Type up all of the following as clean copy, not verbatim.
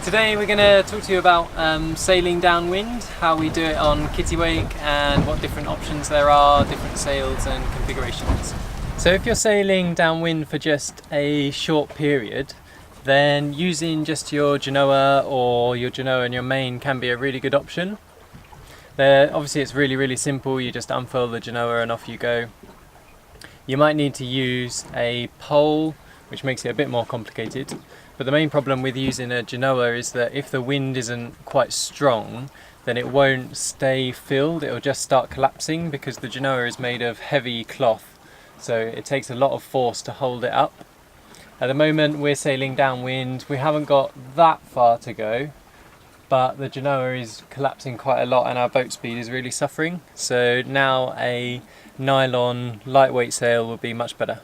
Today we're going to talk to you about sailing downwind, how we do it on Kittiwake and what different options there are, different sails and configurations. So if you're sailing downwind for just a short period, then using just your Genoa or your Genoa and your main can be a really good option. Obviously it's really simple, you just unfurl the Genoa and off you go. You might need to use a pole, which makes it a bit more complicated. But the main problem with using a Genoa is that if the wind isn't quite strong, then it won't stay filled, it'll just start collapsing because the Genoa is made of heavy cloth. So it takes a lot of force to hold it up. At the moment we're sailing downwind, we haven't got that far to go, but the Genoa is collapsing quite a lot and our boat speed is really suffering. So now a nylon lightweight sail would be much better.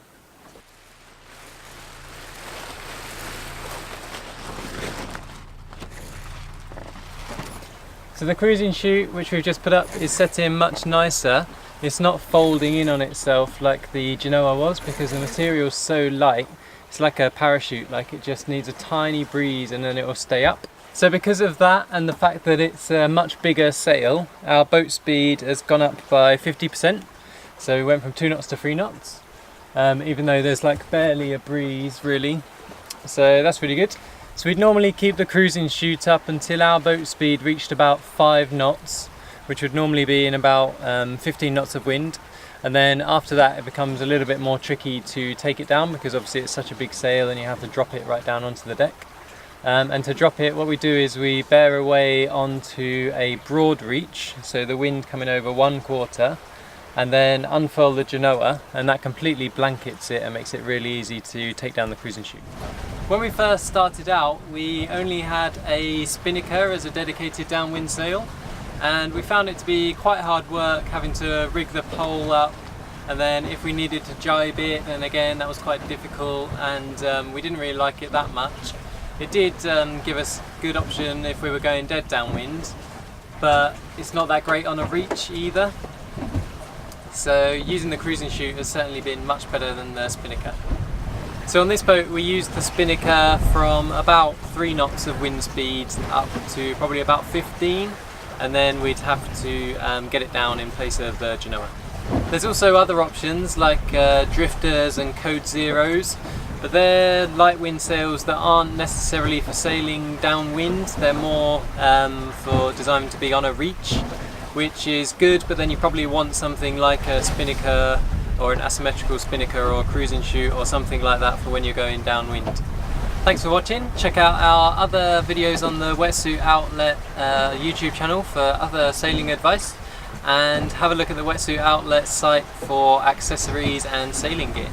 So the cruising chute, which we've just put up, is set in much nicer. It's not folding in on itself like the Genoa was because the material is so light. It's like a parachute, like it just needs a tiny breeze and then it will stay up. So because of that and the fact that it's a much bigger sail, our boat speed has gone up by 50%. So we went from 2 knots to 3 knots, even though there's like barely a breeze really. So that's really good. So we'd normally keep the cruising chute up until our boat speed reached about 5 knots, which would normally be in about 15 knots of wind. And then after that it becomes a little bit more tricky to take it down because obviously it's such a big sail and you have to drop it right down onto the deck. And to drop it, what we do is we bear away onto a broad reach, so the wind coming over 1/4, and then unfurl the Genoa, and that completely blankets it and makes it really easy to take down the cruising chute. When we first started out, we only had a Spinnaker as a dedicated downwind sail, and we found it to be quite hard work having to rig the pole up, and then if we needed to jibe it, then again that was quite difficult, and we didn't really like it that much. It did give us a good option if we were going dead downwind, but it's not that great on a reach either. So using the cruising chute has certainly been much better than the Spinnaker. So on this boat we used the Spinnaker from about 3 knots of wind speed up to probably about 15, and then we'd have to get it down in place of the Genoa. There's also other options like drifters and code zeros, but they're light wind sails that aren't necessarily for sailing downwind, they're more for designed to be on a reach, which is good, but then you probably want something like a Spinnaker or an asymmetrical Spinnaker or a cruising chute or something like that for when you're going downwind. Thanks for watching. Check out our other videos on the Wetsuit Outlet YouTube channel for other sailing advice, and have a look at the Wetsuit Outlet site for accessories and sailing gear.